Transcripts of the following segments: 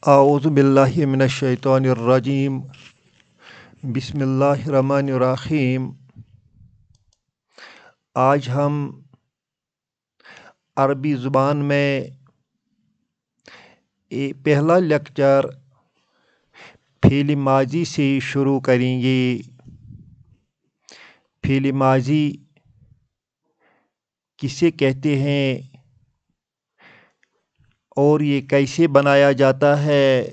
اعوذ باللہ من الشیطان الرجیم بسم اللہ الرحمن الرحیم۔ آج ہم عربی زبان میں پہلا لیکچر فعل ماضی سے شروع کریں گے۔ فعل ماضی کسے کہتے ہیں اور یہ کیسے بنایا جاتا ہے،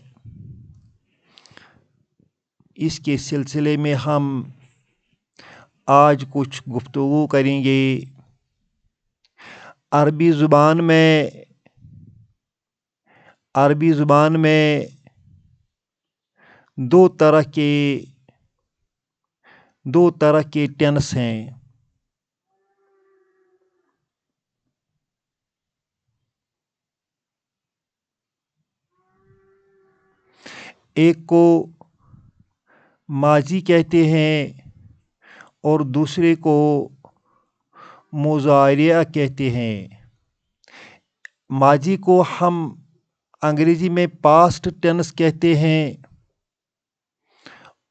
اس کے سلسلے میں ہم آج کچھ گفتگو کریں گے۔ عربی زبان میں دو طرح کے ٹینس ہیں۔ ایک کو ماضی کہتے ہیں اور دوسرے کو مضارع کہتے ہیں۔ ماضی کو ہم انگریزی میں پاسٹ ٹینس کہتے ہیں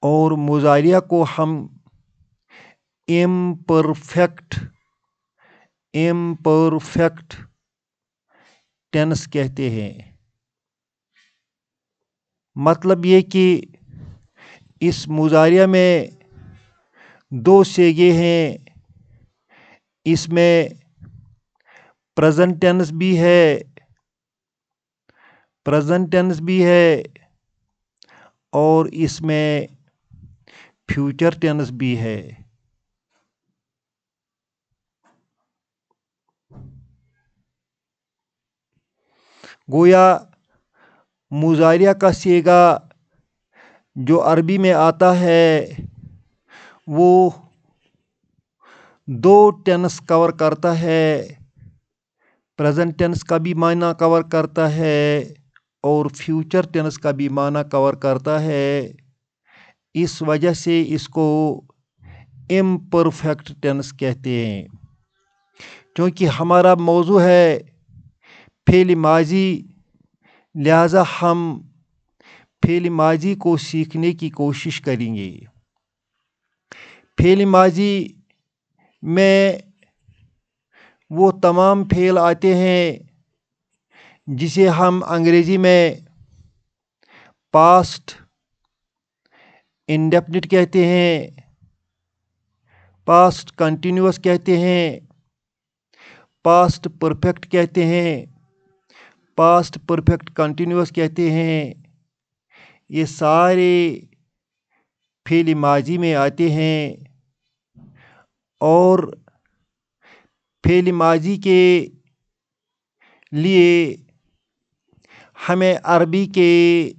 اور مضارع کو ہم امپرفیکٹ ٹینس کہتے ہیں۔ مطلب یہ کہ اس مضارع میں دو صیغے ہیں، اس میں پریزنٹ ٹینس بھی ہے اور اس میں فیوچر ٹینس بھی ہے۔ گویا مضارع کا صیغہ جو عربی میں آتا ہے وہ دو ٹینس کور کرتا ہے، پریزنٹ ٹینس کا بھی معنی کور کرتا ہے اور فیوچر ٹینس کا بھی معنی کور کرتا ہے۔ اس وجہ سے اس کو امپرفیکٹ ٹینس کہتے ہیں۔ کیونکہ ہمارا موضوع ہے فعل ماضی، لہذا ہم فعل ماضی کو سیکھنے کی کوشش کریں گے۔ فعل ماضی میں وہ تمام فعل آتے ہیں جسے ہم انگریزی میں پاسٹ انڈیفینٹ کہتے ہیں، پاسٹ کنٹینیوس کہتے ہیں، پاسٹ پرفیکٹ کہتے ہیں، پاسٹ پرفیکٹ کنٹینیوس کہتے ہیں۔ یہ سارے فعل ماضی میں آتے ہیں اور فعل ماضی کے لیے ہمیں عربی کے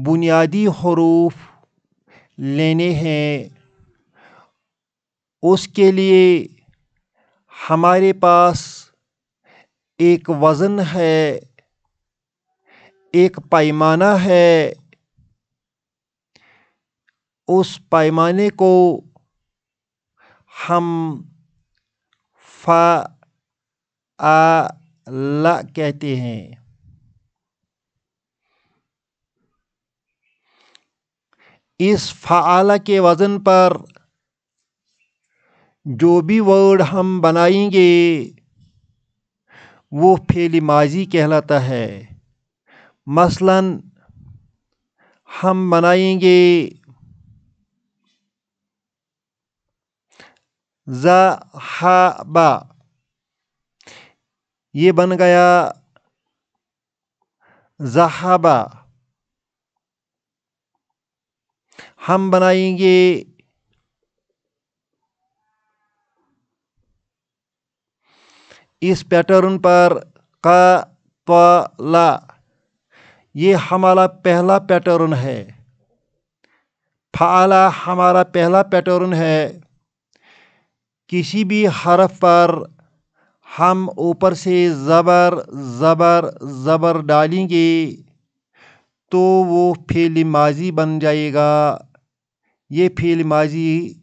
بنیادی حروف لینے ہیں۔ اس کے لیے ہمارے پاس ایک وزن ہے، ایک پیمانہ ہے۔ اس پیمانے کو ہم فعل کہتے ہیں۔ اس فعل کے وزن پر جو بھی ورڈ ہم بنائیں گے وہ فعل ماضی کہلاتا ہے۔ مثلاً ہم بنائیں گے ذهب، یہ بن گیا ذهب۔ ہم بنائیں گے اس پیٹرن پر قتل، یہ ہمارا پہلا پیٹرن ہے۔ فعل ہمارا پہلا پیٹرن ہے۔ کسی بھی حرف پر ہم اوپر سے زبر ڈالیں گے تو وہ فعل ماضی بن جائے گا۔ یہ فعل ماضی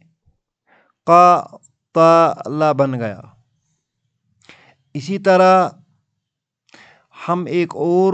قتل بن گیا۔ اسی طرح ہم ایک اور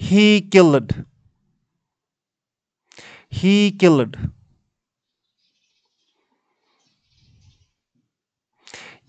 He killed. He killed.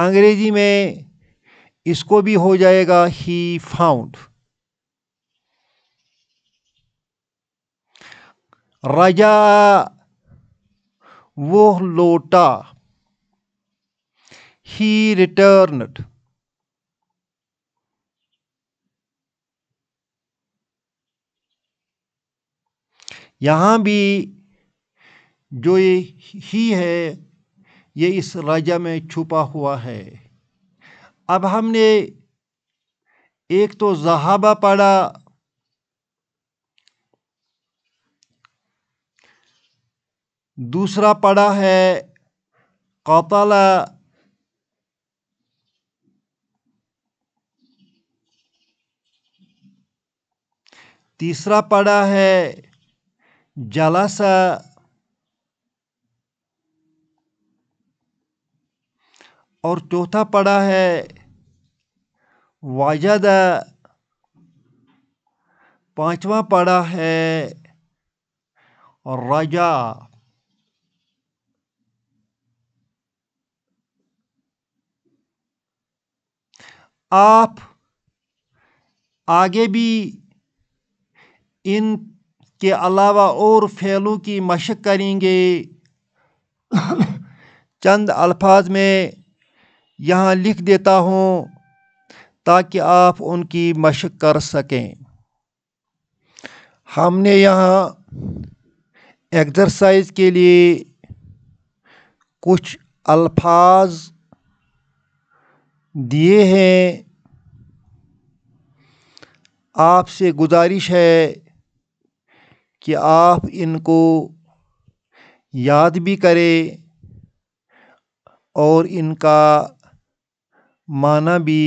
انگریزی میں اس کو بھی ہو جائے گا he found. رجا وہ لوٹا. he returned. یہاں بھی جو یہ ہی ہے یہ اس رجا میں چھپا ہوا ہے. اب ہم نے ایک تو ذہابہ پڑھا، دوسرا پڑھا ہے قتل، تیسرا پڑھا ہے جلس، اور چوتھا پڑھا ہے وجد، پانچواں پڑھا ہے رجا. آپ آگے بھی ان کے علاوہ اور فعلوں کی مشق کریں گے. چند الفاظ میں یہاں لکھ دیتا ہوں تاکہ آپ ان کی مشق کر سکیں. ہم نے یہاں ایکسرسائز کے لیے کچھ الفاظ دیے ہیں. آپ سے گزارش ہے کہ آپ ان کو یاد بھی کریں اور ان کا معنی بھی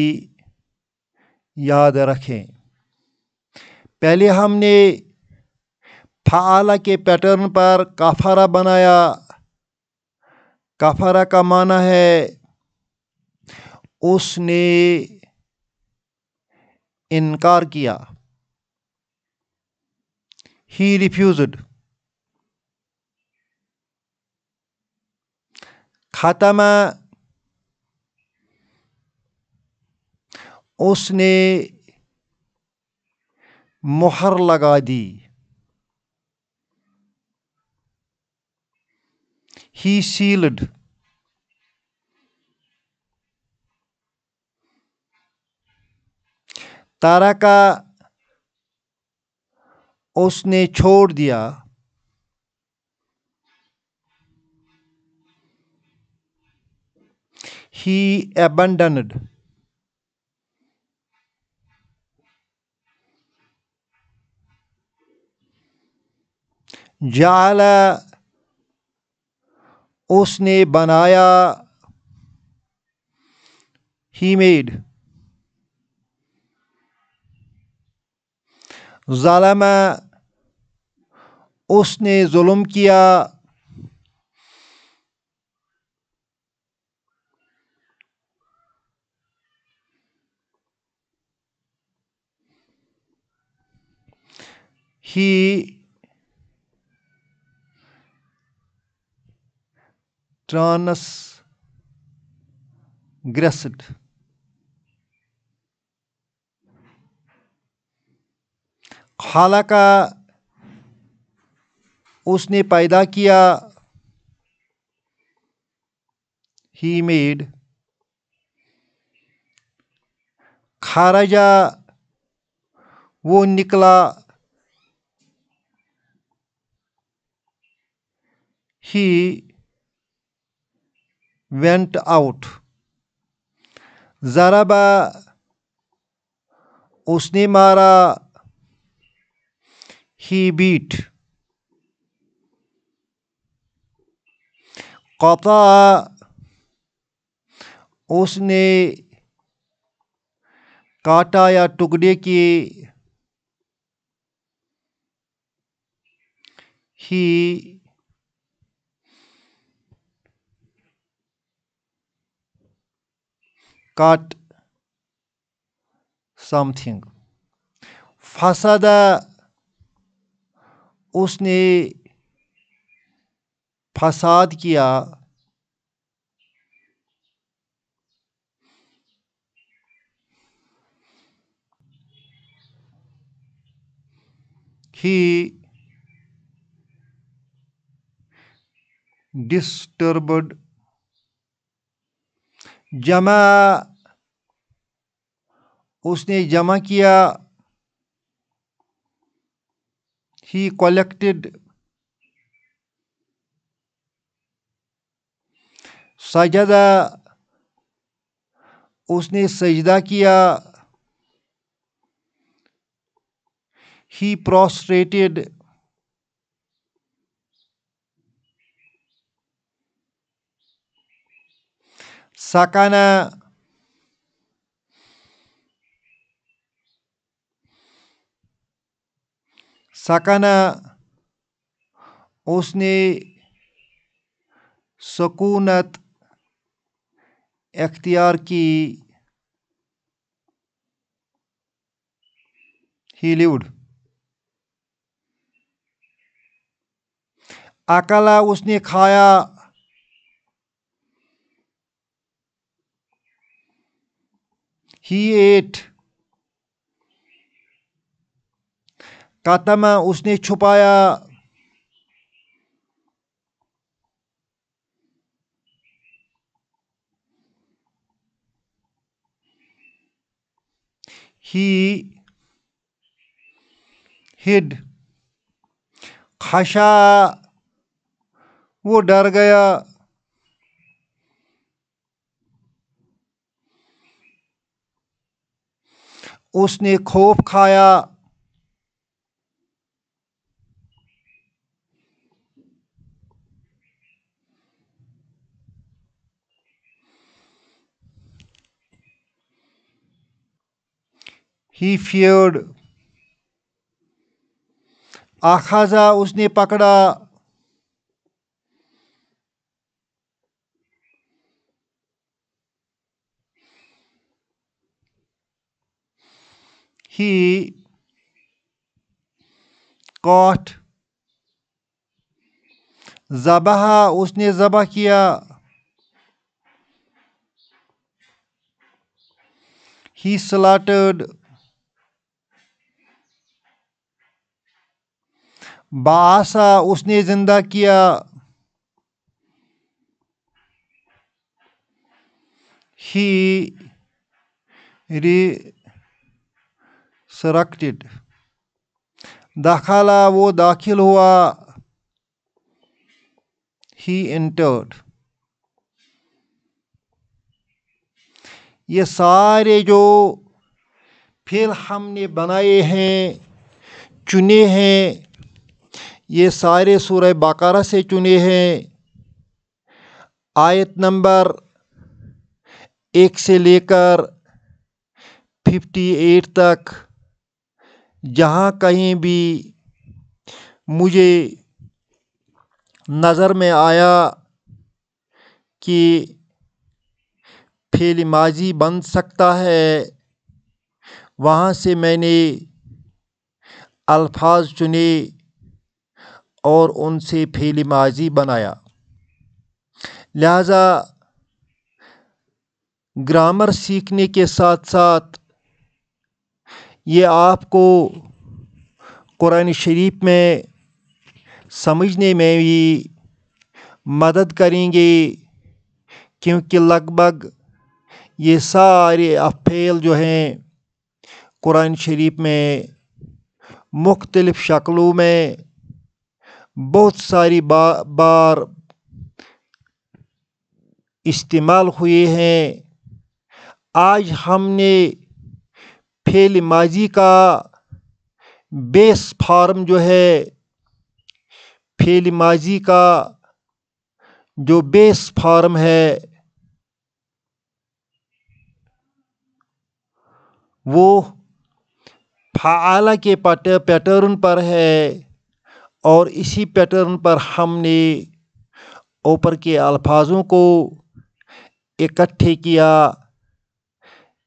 یاد رکھیں. پہلے ہم نے فعل کے پیٹرن پر کفارہ بنایا. کفارہ کا معنی ہے اس نے انکار کیا. he refused. ختم اس نے مہر لگا دی. he sealed. ترکا اس نے چھوڑ دیا. he abandoned. جعل اس نے بنایا. he made. ظلم اس نے ظلم کیا. he transgressed. خلق اس نے پیدا کیا. he made. خرج وہ نکلا. he went out. ضرب اس نے مارا. he beat. قطع اس نے کاٹا یا ٹکڑے کیے. he cut something. فساد اس نے فساد کیا. he disturbed. جمع اس نے جمع کیا. he collected. سجدہ اس نے سجدہ کیا. he prostrated. سکنا سکنا اس نے سکونت اختیار کی. he lived. اکلا اس نے کھایا. he ate. کتم اس نے چھپایا. he hid. خشا وہ ڈر گیا. اس نے خوف کھایا. he feared. اخذا اس نے پکڑا. he caught. ذبح اس نے ذبح کیا. he slaughtered. بعثا اس نے زندہ کیا. he resurrected. دخلا وہ داخل ہوا. he entered. یہ سارے جو فعل ہم نے بنائے ہیں چنے ہیں یہ سارے سورہ بقرہ سے چنے ہیں. آیت نمبر 1 سے لے کر 58 تک جہاں کہیں بھی مجھے نظر میں آیا کہ فعل ماضی بن سکتا ہے وہاں سے میں نے الفاظ چنے اور ان سے فعل ماضی بنایا. لہذا گرامر سیکھنے کے ساتھ ساتھ یہ آپ کو قرآن شریف میں سمجھنے میں بھی مدد کریں گے کیونکہ لگ بھگ یہ سارے افعال جو ہیں قرآن شریف میں مختلف شکلوں میں بہت ساری بار استعمال ہوئے ہیں. آج ہم نے فعل ماضی کا بیس فارم جو ہے فعل ماضی کا جو بیس فارم ہے وہ فعال کے پیٹرن پر ہے اور اسی پیٹرن پر ہم نے اوپر کے الفاظوں کو اکٹھے کیا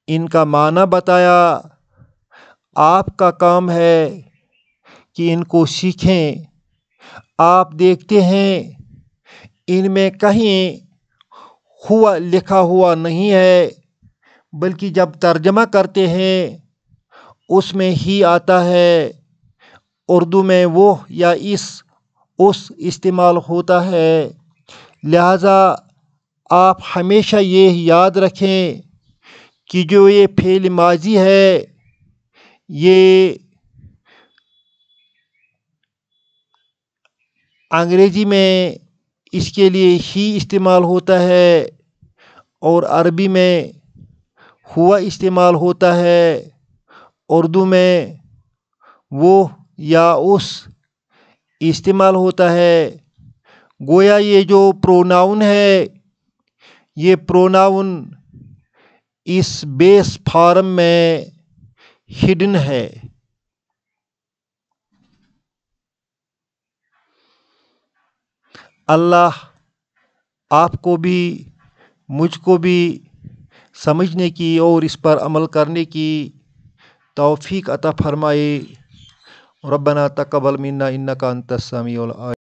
ان کا معنی بتایا. آپ کا کام ہے کہ ان کو سیکھیں. آپ دیکھتے ہیں ان میں کہیں لکھا ہوا نہیں ہے بلکہ جب ترجمہ کرتے ہیں اس میں ہی آتا ہے اردو میں وہ یا اس استعمال ہوتا ہے، لہٰذا آپ ہمیشہ یہ یاد رکھیں کہ جو یہ فعل ماضی ہے یہ انگریزی میں اس کے لیے ہی استعمال ہوتا ہے اور عربی میں ہوا استعمال ہوتا ہے، اردو میں وہ یا اس استعمال ہوتا ہے۔ گویا یہ جو پروناؤن ہے یہ پروناؤن اس بیس فارم میں ہڈن ہے۔ اللہ آپ کو بھی مجھ کو بھی سمجھنے کی اور اس پر عمل کرنے کی توفیق عطا فرمائے۔ ربنا تقبل منا انک انت السمیع العلیم۔